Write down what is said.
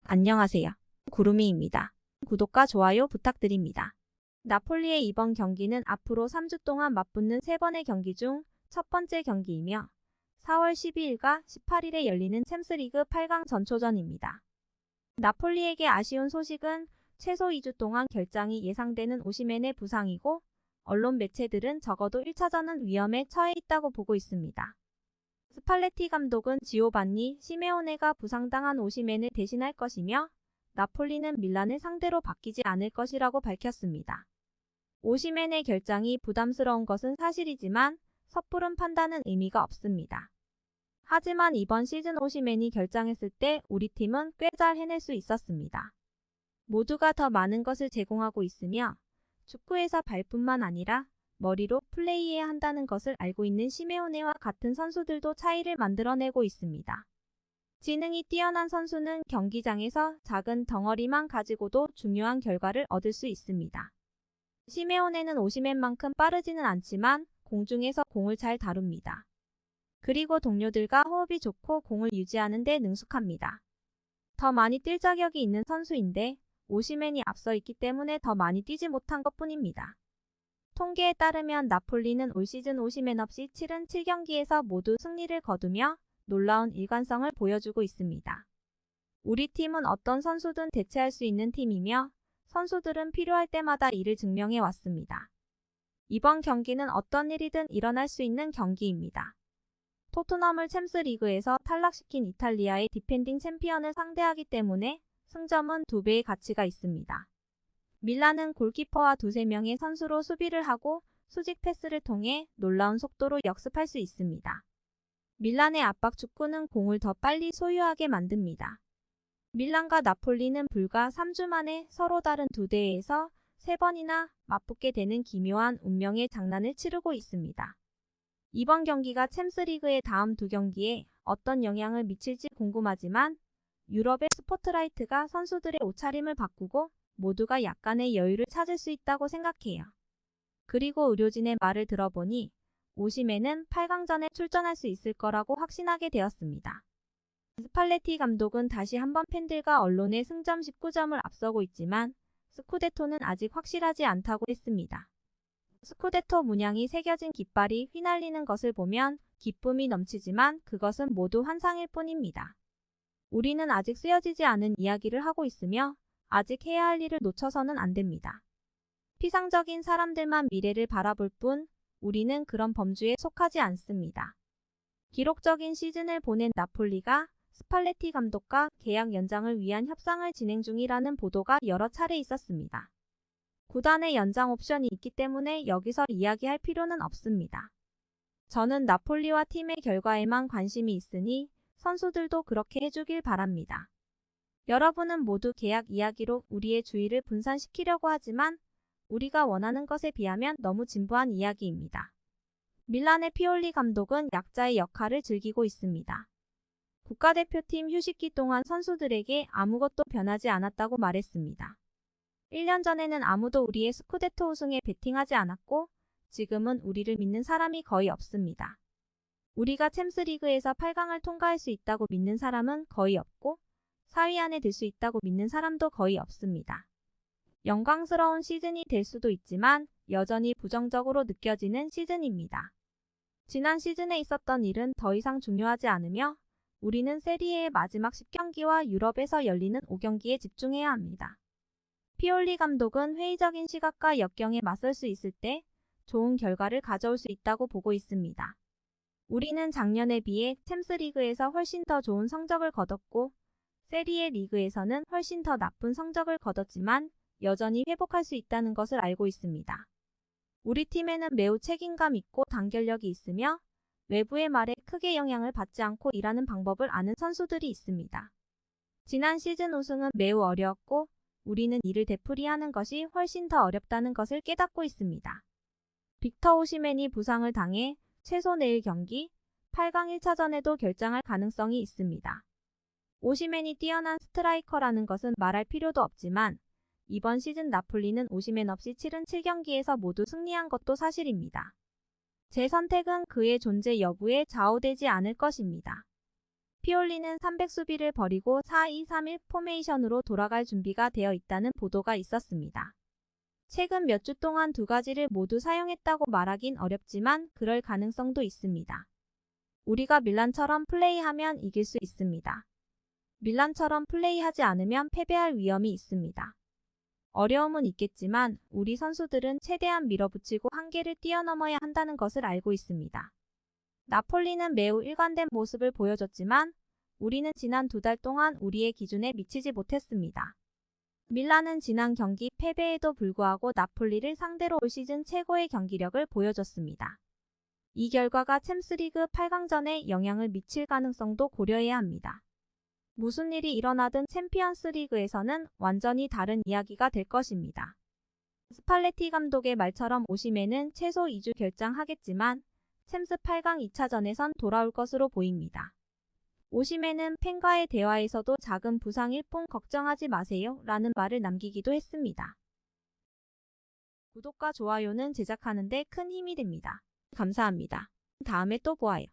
안녕하세요. 구루미입니다. 구독과 좋아요 부탁드립니다. 나폴리의 이번 경기는 앞으로 3주 동안 맞붙는 3번의 경기 중 첫 번째 경기이며 4월 12일과 18일에 열리는 챔스리그 8강 전초전입니다. 나폴리에게 아쉬운 소식은 최소 2주 동안 결장이 예상되는 오시멘의 부상이고 언론 매체들은 적어도 1차전은 위험에 처해 있다고 보고 있습니다. 스팔레티 감독은 지오반니 시메오네가 부상당한 오시멘을 대신할 것이며 나폴리는 밀란을 상대로 바뀌지 않을 것이라고 밝혔습니다. 오시멘의 결장이 부담스러운 것은 사실이지만 섣부른 판단은 의미가 없습니다. 하지만 이번 시즌 오시멘이 결장했을 때 우리 팀은 꽤 잘 해낼 수 있었습니다. 모두가 더 많은 것을 제공하고 있으며 축구에서 발뿐만 아니라 머리로 플레이해야 한다는 것을 알고 있는 시메오네와 같은 선수들도 차이를 만들어내고 있습니다. 지능이 뛰어난 선수는 경기장에서 작은 덩어리만 가지고도 중요한 결과를 얻을 수 있습니다. 시메오네는 오시멘만큼 빠르지는 않지만 공중에서 공을 잘 다룹니다. 그리고 동료들과 호흡이 좋고 공을 유지하는 데 능숙합니다. 더 많이 뛸 자격이 있는 선수인데 오시멘이 앞서 있기 때문에 더 많이 뛰지 못한 것뿐입니다. 통계에 따르면 나폴리는 올 시즌 오시멘 없이 77경기에서 모두 승리를 거두며 놀라운 일관성을 보여주고 있습니다. 우리 팀은 어떤 선수든 대체할 수 있는 팀이며 선수들은 필요할 때마다 이를 증명해 왔습니다. 이번 경기는 어떤 일이든 일어날 수 있는 경기입니다. 토트넘을 챔스리그에서 탈락시킨 이탈리아의 디펜딩 챔피언을 상대하기 때문에 승점은 2배의 가치가 있습니다. 밀란은 골키퍼와 2~3명의 선수로 수비를 하고 수직 패스를 통해 놀라운 속도로 역습할 수 있습니다. 밀란의 압박 축구는 공을 더 빨리 소유하게 만듭니다. 밀란과 나폴리는 불과 3주 만에 서로 다른 두 대회에서 3번이나 맞붙게 되는 기묘한 운명의 장난을 치르고 있습니다. 이번 경기가 챔스리그의 다음 두 경기에 어떤 영향을 미칠지 궁금하지만 유럽의 스포트라이트가 선수들의 옷차림을 바꾸고 모두가 약간의 여유를 찾을 수 있다고 생각해요. 그리고 의료진의 말을 들어보니 오시멘은 8강전에 출전할 수 있을 거라고 확신하게 되었습니다. 스팔레티 감독은 다시 한번 팬들과 언론의 승점 19점을 앞서고 있지만 스쿠데토는 아직 확실하지 않다고 했습니다. 스쿠데토 문양이 새겨진 깃발이 휘날리는 것을 보면 기쁨이 넘치지만 그것은 모두 환상일 뿐입니다. 우리는 아직 쓰여지지 않은 이야기를 하고 있으며 아직 해야 할 일을 놓쳐서는 안 됩니다. 피상적인 사람들만 미래를 바라볼 뿐 우리는 그런 범주에 속하지 않습니다. 기록적인 시즌을 보낸 나폴리가 스팔레티 감독과 계약 연장을 위한 협상을 진행 중이라는 보도가 여러 차례 있었습니다. 구단의 연장 옵션이 있기 때문에 여기서 이야기할 필요는 없습니다. 저는 나폴리와 팀의 결과에만 관심이 있으니 선수들도 그렇게 해주길 바랍니다. 여러분은 모두 계약 이야기로 우리의 주의를 분산시키려고 하지만 우리가 원하는 것에 비하면 너무 진부한 이야기입니다. 밀란의 피올리 감독은 약자의 역할을 즐기고 있습니다. 국가대표팀 휴식기 동안 선수들에게 아무것도 변하지 않았다고 말했습니다. 1년 전에는 아무도 우리의 스쿠데토 우승에 베팅하지 않았고 지금은 우리를 믿는 사람이 거의 없습니다. 우리가 챔스리그에서 8강을 통과할 수 있다고 믿는 사람은 거의 없고 4위 안에 들 수 있다고 믿는 사람도 거의 없습니다. 영광스러운 시즌이 될 수도 있지만 여전히 부정적으로 느껴지는 시즌입니다. 지난 시즌에 있었던 일은 더 이상 중요하지 않으며 우리는 세리에의 마지막 10경기와 유럽에서 열리는 5경기에 집중해야 합니다. 피올리 감독은 회의적인 시각과 역경에 맞설 수 있을 때 좋은 결과를 가져올 수 있다고 보고 있습니다. 우리는 작년에 비해 챔스리그에서 훨씬 더 좋은 성적을 거뒀고 세리에 리그에서는 훨씬 더 나쁜 성적을 거뒀지만 여전히 회복할 수 있다는 것을 알고 있습니다. 우리 팀에는 매우 책임감 있고 단결력이 있으며 외부의 말에 크게 영향을 받지 않고 일하는 방법을 아는 선수들이 있습니다. 지난 시즌 우승은 매우 어려웠고 우리는 이를 되풀이하는 것이 훨씬 더 어렵다는 것을 깨닫고 있습니다. 빅터 오시멘이 부상을 당해 최소 내일 경기 8강 1차전에도 결장할 가능성이 있습니다. 오시멘이 뛰어난 스트라이커라는 것은 말할 필요도 없지만 이번 시즌 나폴리는 오시멘 없이 치른 7경기에서 모두 승리한 것도 사실입니다. 제 선택은 그의 존재 여부에 좌우되지 않을 것입니다. 피올리는 300 수비를 버리고 4-2-3-1 포메이션으로 돌아갈 준비가 되어 있다는 보도가 있었습니다. 최근 몇 주 동안 두 가지를 모두 사용했다고 말하긴 어렵지만 그럴 가능성도 있습니다. 우리가 밀란처럼 플레이하면 이길 수 있습니다. 밀란처럼 플레이하지 않으면 패배할 위험이 있습니다. 어려움은 있겠지만 우리 선수들은 최대한 밀어붙이고 한계를 뛰어넘어야 한다는 것을 알고 있습니다. 나폴리는 매우 일관된 모습을 보여줬지만 우리는 지난 2달 동안 우리의 기준에 미치지 못했습니다. 밀란은 지난 경기 패배에도 불구하고 나폴리를 상대로 올 시즌 최고의 경기력을 보여줬습니다. 이 결과가 챔스리그 8강전에 영향을 미칠 가능성도 고려해야 합니다. 무슨 일이 일어나든 챔피언스 리그에서는 완전히 다른 이야기가 될 것입니다. 스팔레티 감독의 말처럼 오시멘은 최소 2주 결장하겠지만 챔스 8강 2차전에선 돌아올 것으로 보입니다. 오시멘은 팬과의 대화에서도 작은 부상일 뿐 걱정하지 마세요 라는 말을 남기기도 했습니다. 구독과 좋아요는 제작하는 데 큰 힘이 됩니다. 감사합니다. 다음에 또 보아요.